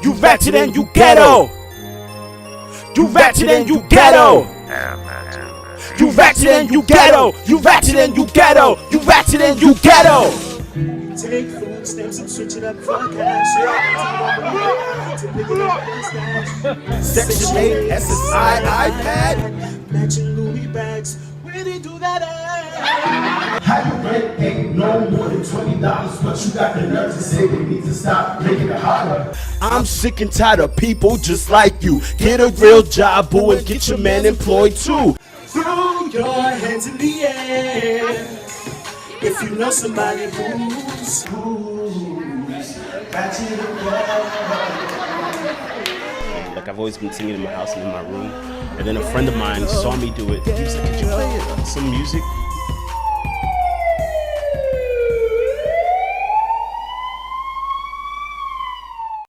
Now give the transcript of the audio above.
You ratchet and you ghetto. You ratchet and you ghetto. You ratchet and you ghetto. You ratchet and you ghetto. You ratchet and you ghetto. Take food stamps and switch it up for cash. Section 8 SSI iPad. Matching Louis bags. Where they do that at? How you rent ain't no more than $20, but you got the nerve to say they need to stop making it harder. I'm sick and tired of people just like you. Get a real job, boo, and get your man employed too. Throw your hands in the air if you know somebody who's ratchet and ghetto. Like I've always been singing in my house and in my room, and then a friend of mine saw me do it. He was like, "Could you play some music?"